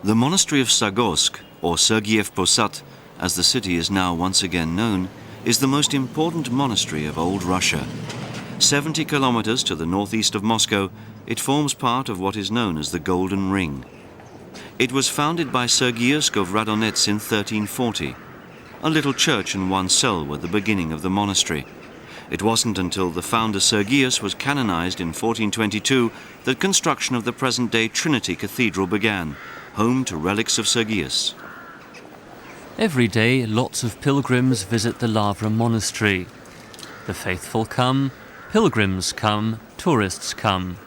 The monastery of Zagorsk, or Sergiev Posad, as the city is now once again known, is the most important monastery of old Russia. 70 kilometers to the northeast of Moscow, it forms part of what is known as the Golden Ring. It was founded by Sergius of Radonets in 1340. A little church and one cell were the beginning of the monastery. It wasn't until the founder Sergius was canonized in 1422 that construction of the present-day Trinity Cathedral began, home to relics of Sergius. Every day, lots of pilgrims visit the Lavra monastery. The faithful come, pilgrims come, tourists come.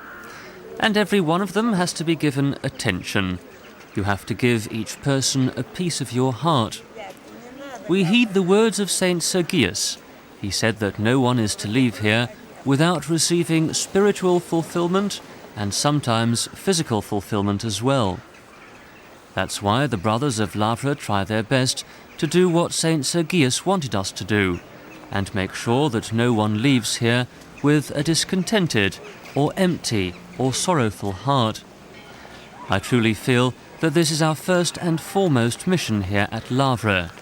And every one of them has to be given attention. You have to give each person a piece of your heart. We heed the words of Saint Sergius. He said that no one is to leave here without receiving spiritual fulfillment and sometimes physical fulfillment as well. That's why the brothers of Lavra try their best to do what Saint Sergius wanted us to do, and make sure that no one leaves here with a discontented or empty or sorrowful heart. I truly feel that this is our first and foremost mission here at Lavra.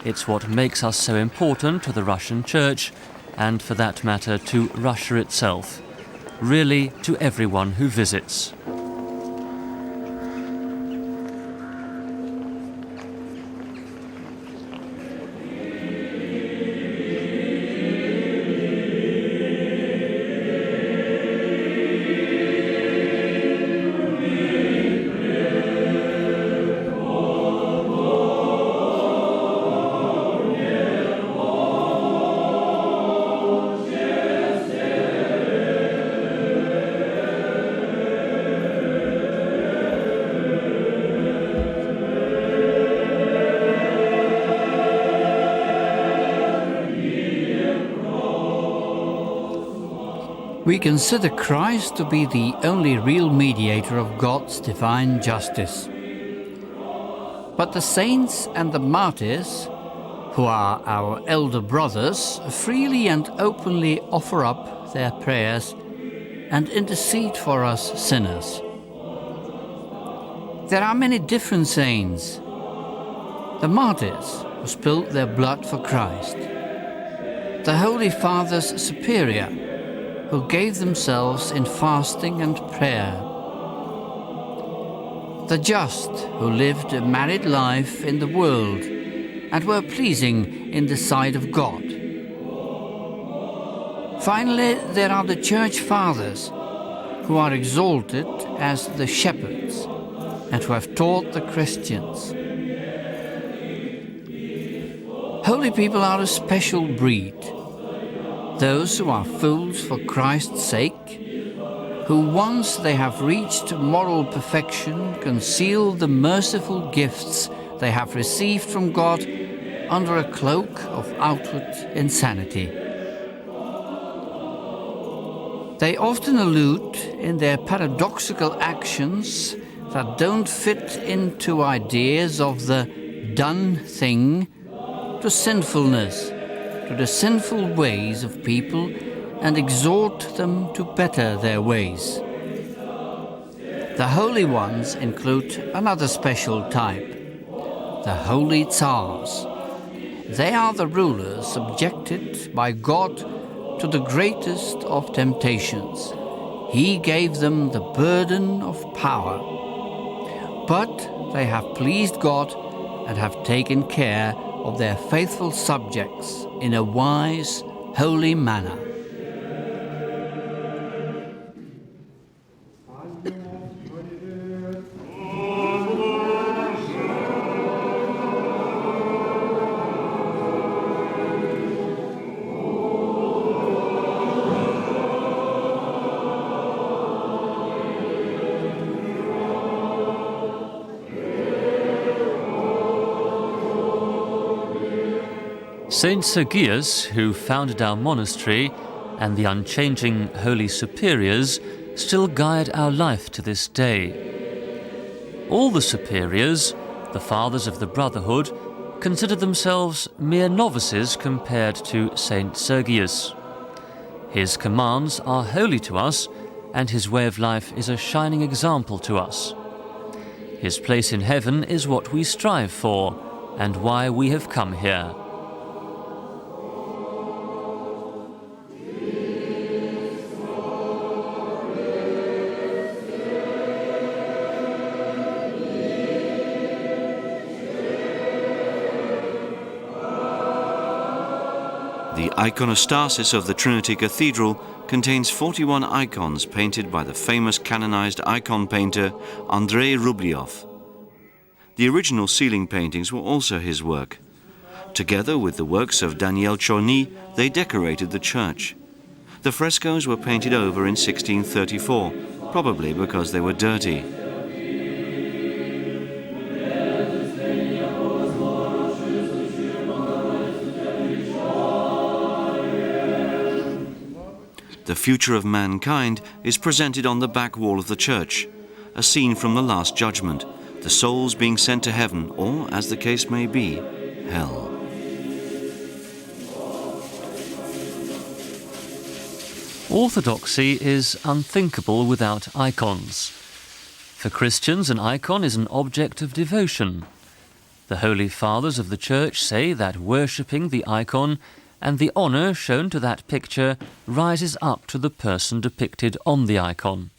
It's what makes us so important to the Russian Church, and for that matter to Russia itself. Really to everyone who visits. We consider Christ to be the only real mediator of God's divine justice. But the saints and the martyrs, who are our elder brothers, freely and openly offer up their prayers and intercede for us sinners. There are many different saints. The martyrs who spilled their blood for Christ. The Holy Fathers Superior, who gave themselves in fasting and prayer. The just, who lived a married life in the world and were pleasing in the sight of God. Finally, there are the Church Fathers, who are exalted as the shepherds and who have taught the Christians. Holy people are a special breed. Those who are fools for Christ's sake, who once they have reached moral perfection conceal the merciful gifts they have received from God under a cloak of outward insanity. They often allude in their paradoxical actions that don't fit into ideas of the done thing to sinfulness, to the sinful ways of people, and exhort them to better their ways. The holy ones include another special type, the holy Tsars. They are the rulers subjected by God to the greatest of temptations. He gave them the burden of power. But they have pleased God and have taken care of their faithful subjects in a wise, holy manner. Saint Sergius, who founded our monastery, and the unchanging holy superiors still guide our life to this day. All the superiors, the fathers of the brotherhood, consider themselves mere novices compared to Saint Sergius. His commands are holy to us, and his way of life is a shining example to us. His place in heaven is what we strive for and why we have come here. The iconostasis of the Trinity Cathedral contains 41 icons painted by the famous canonized icon painter Andrey Rublev. The original ceiling paintings were also his work. Together with the works of Daniel Chorny, they decorated the church. The frescoes were painted over in 1634, probably because they were dirty. The future of mankind is presented on the back wall of the church, a scene from the Last Judgment, the souls being sent to heaven, or, as the case may be, hell. Orthodoxy is unthinkable without icons. For Christians, an icon is an object of devotion. The Holy Fathers of the Church say that worshipping the icon and the honour shown to that picture rises up to the person depicted on the icon.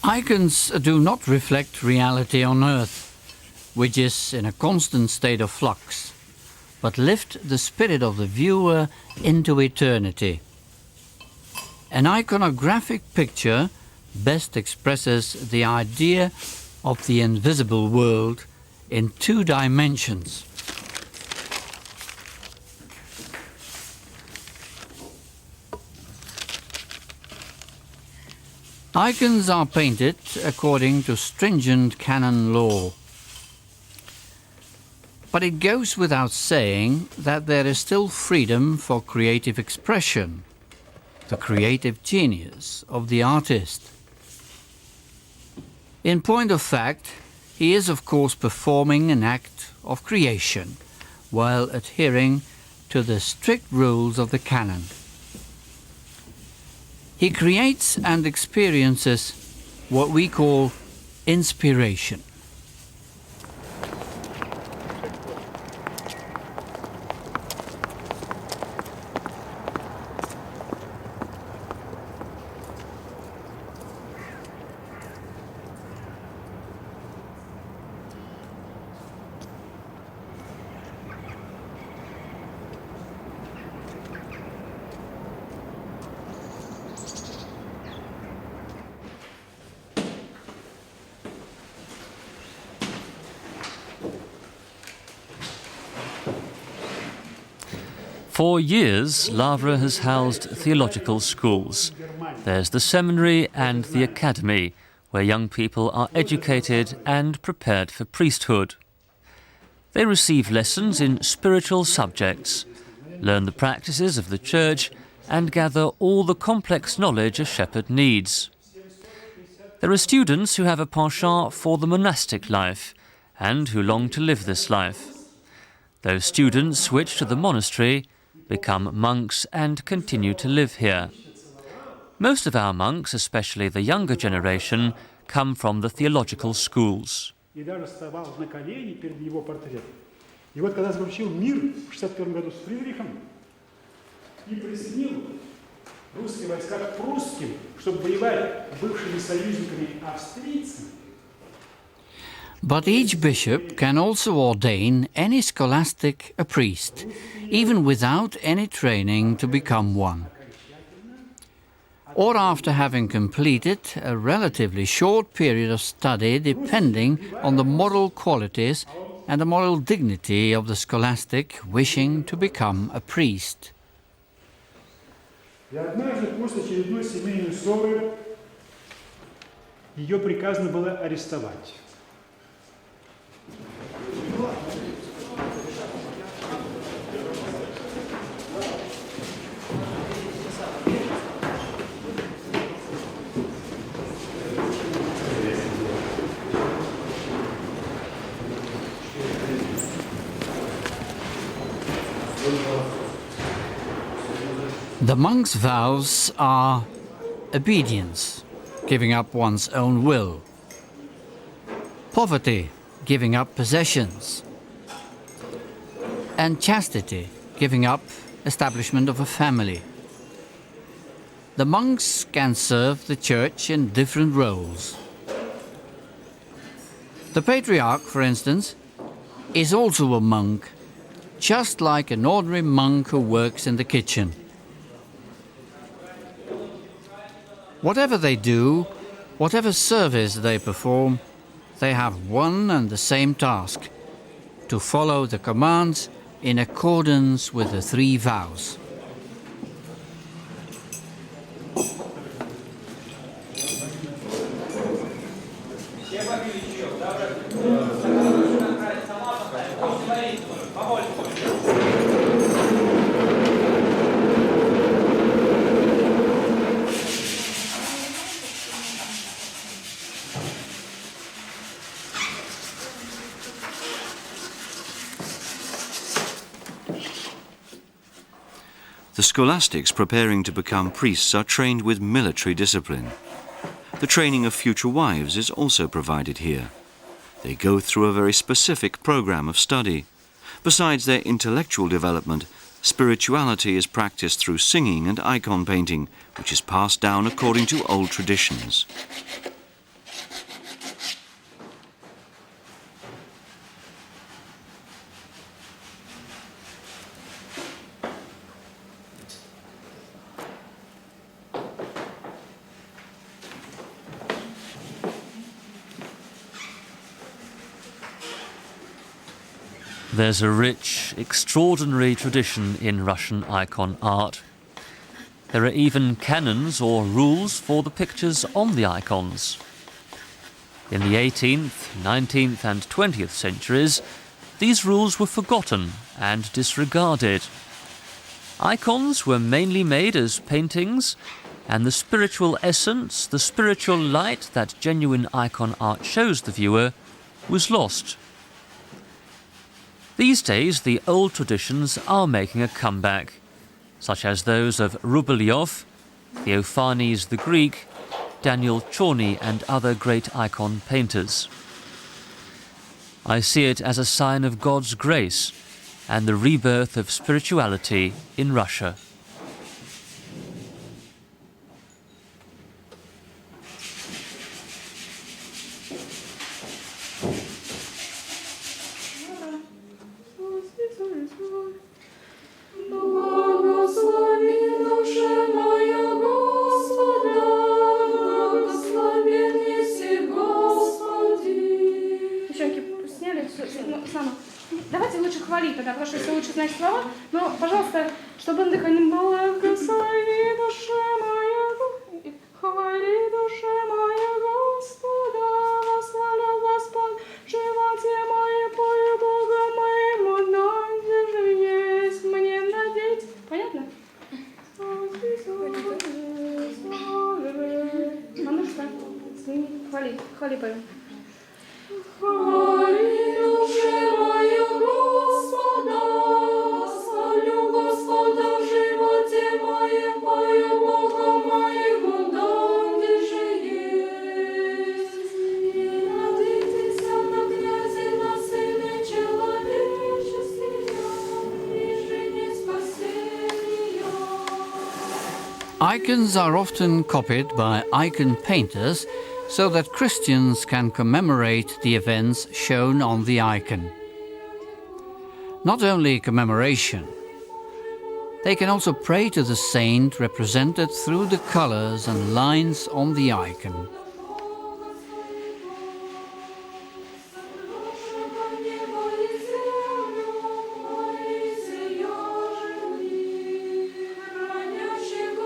Icons do not reflect reality on earth, which is in a constant state of flux, but lift the spirit of the viewer into eternity. An iconographic picture best expresses the idea of the invisible world in 2 dimensions. Icons are painted according to stringent canon law. But it goes without saying that there is still freedom for creative expression, the creative genius of the artist. In point of fact, he is of course performing an act of creation while adhering to the strict rules of the canon. He creates and experiences what we call inspiration. For years, Lavra has housed theological schools. There's the seminary and the academy, where young people are educated and prepared for priesthood. They receive lessons in spiritual subjects, learn the practices of the church, and gather all the complex knowledge a shepherd needs. There are students who have a penchant for the monastic life and who long to live this life. Those students switch to the monastery, become monks and continue to live here. Most of our monks, especially the younger generation, come from the theological schools. But each bishop can also ordain any scholastic a priest, even without any training to become one. Or after having completed a relatively short period of study depending on the moral qualities and the moral dignity of the scholastic wishing to become a priest. И однажды после очередной семейной ссоры ее приказано было арестовать. The monk's vows are obedience, giving up one's own will; poverty, giving up possessions; and chastity, giving up establishment of a family. The monks can serve the church in different roles. The patriarch, for instance, is also a monk, just like an ordinary monk who works in the kitchen. Whatever they do, whatever service they perform, they have one and the same task: to follow the commands in accordance with the 3 vows. The scholastics preparing to become priests are trained with military discipline. The training of future wives is also provided here. They go through a very specific program of study. Besides their intellectual development, spirituality is practiced through singing and icon painting, which is passed down according to old traditions. There's a rich, extraordinary tradition in Russian icon art. There are even canons or rules for the pictures on the icons. In the 18th, 19th and 20th centuries, these rules were forgotten and disregarded. Icons were mainly made as paintings, and the spiritual essence, the spiritual light that genuine icon art shows the viewer, was lost. These days, the old traditions are making a comeback, such as those of Rublev, Theophanes the Greek, Daniel Chorny and other great icon painters. I see it as a sign of God's grace and the rebirth of spirituality in Russia. Давайте лучше хвалить тогда, потому что если лучше знать слова, но, пожалуйста, чтобы дыхание благослови душа моя, хвали душа моя Господа, восхваля Господь, животе мое, пою Бога моему, там, где же есть мне надеть. Понятно? А ну что? Хвали, хвали поем. Хвали душе моя Господа, славлю Господа в животе моем, пою Бога моего, там, где же есть. И надейтеся на князе, на сыне человеческие, и жене спасения. Icons are often copied by icon painters so that Christians can commemorate the events shown on the icon. Not only commemoration, they can also pray to the saint represented through the colors and lines on the icon. Хранящий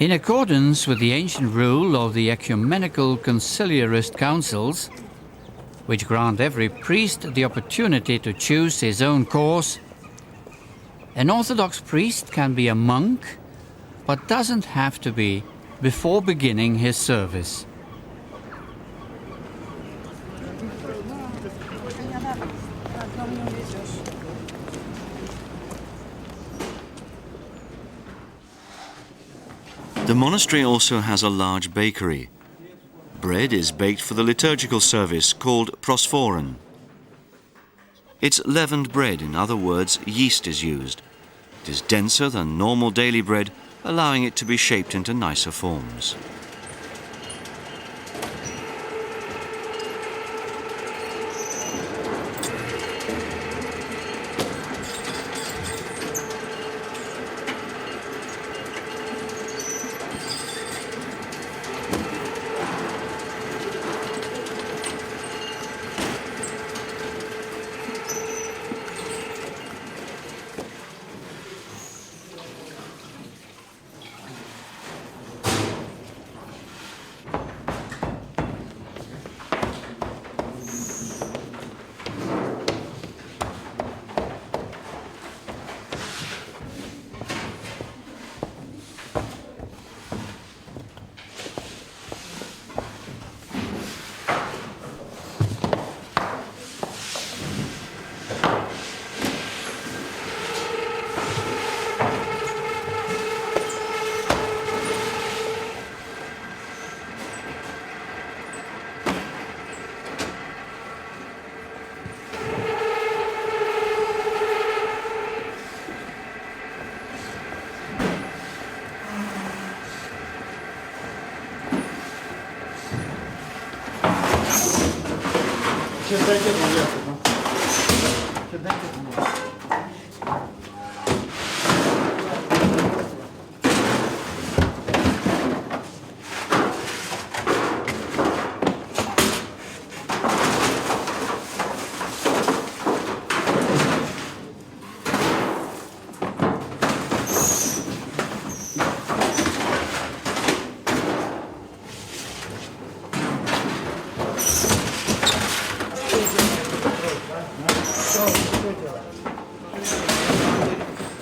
In accordance with the ancient rule of the ecumenical conciliarist councils, which grant every priest the opportunity to choose his own course, an Orthodox priest can be a monk, but doesn't have to be before beginning his service. The monastery also has a large bakery. Bread is baked for the liturgical service called prosphoron. It's leavened bread, in other words, yeast is used. It is denser than normal daily bread, allowing it to be shaped into nicer forms.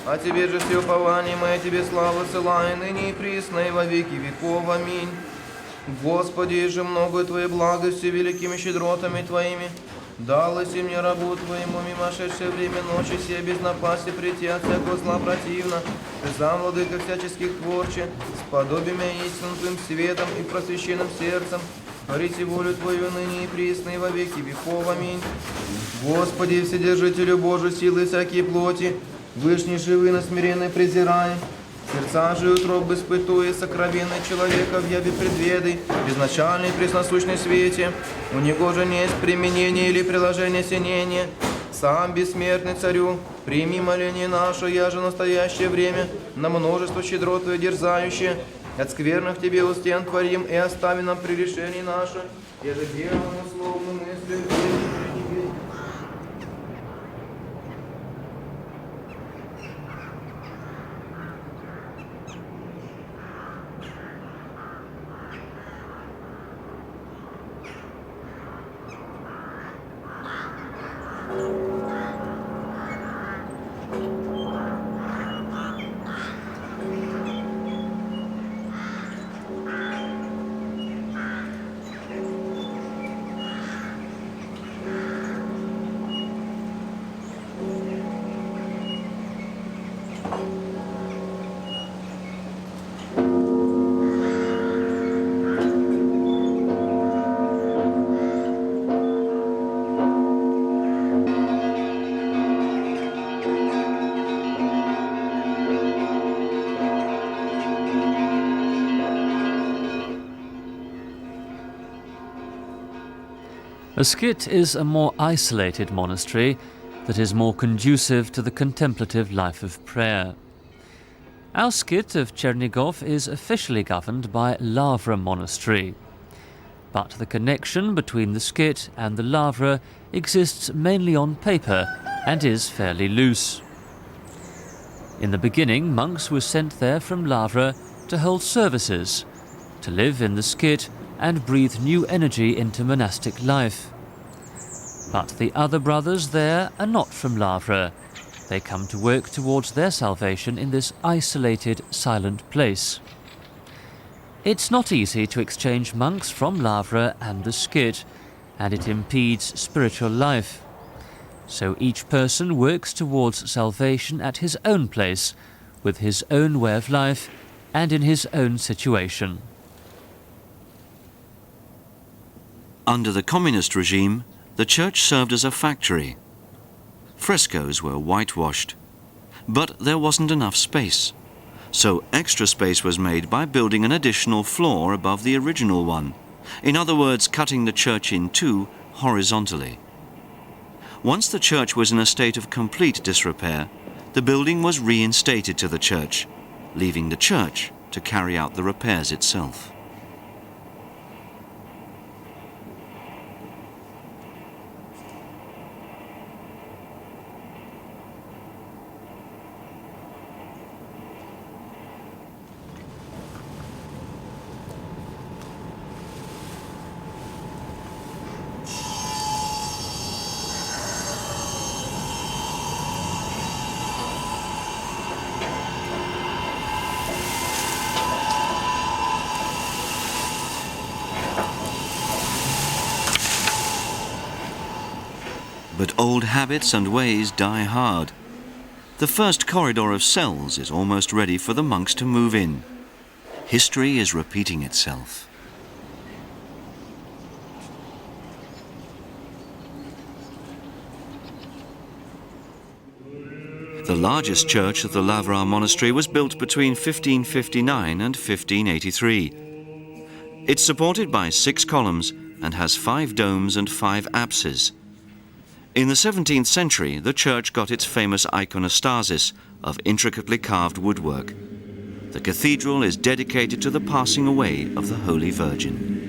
А Тебе же все упование мое, Тебе славу ссылаю, ныне и присно, и во веки веков. Аминь. Господи, же многою Твоей благостью, великими щедротами Твоими, далось и мне рабу Твоему, мимошедшее время ночи сия без напасти прийти от всякого зла противно. Ты сам, владыка всяческих творче, сподоби меня истинным Твоим светом и просвященным сердцем, творите волю Твою ныне и присно, и во веки веков. Аминь. Господи, Вседержителю Божию, силы всякие плоти, Вышний живый, но смиренный презирай. Сердца же утробы испытуя, сокровенный человека в яве предведай, безначальный пресносущный свете. У него же не есть применение или приложение синения. Сам бессмертный царю, прими моление наше, я же в настоящее время на множество щедрот Твое дерзающее. От скверных Тебе устен творим и остави нам прегрешение наше. Я же делаем условную мыслью и Тебе. A skit is a more isolated monastery that is more conducive to the contemplative life of prayer. Our skit of Chernigov is officially governed by Lavra Monastery, but the connection between the skit and the Lavra exists mainly on paper and is fairly loose. In the beginning, monks were sent there from Lavra to hold services, to live in the skit and breathe new energy into monastic life. But the other brothers there are not from Lavra. They come to work towards their salvation in this isolated, silent place. It's not easy to exchange monks from Lavra and the skit, and it impedes spiritual life. So each person works towards salvation at his own place, with his own way of life and in his own situation. Under the communist regime, the church served as a factory. Frescoes were whitewashed, but there wasn't enough space. So extra space was made by building an additional floor above the original one. In other words, cutting the church in two horizontally. Once the church was in a state of complete disrepair, the building was reinstated to the church, leaving the church to carry out the repairs itself. But old habits and ways die hard. The first corridor of cells is almost ready for the monks to move in. History is repeating itself. The largest church of the Lavra monastery was built between 1559 and 1583. It's supported by 6 columns and has 5 domes and 5 apses. In the 17th century, the church got its famous iconostasis of intricately carved woodwork. The cathedral is dedicated to the passing away of the Holy Virgin.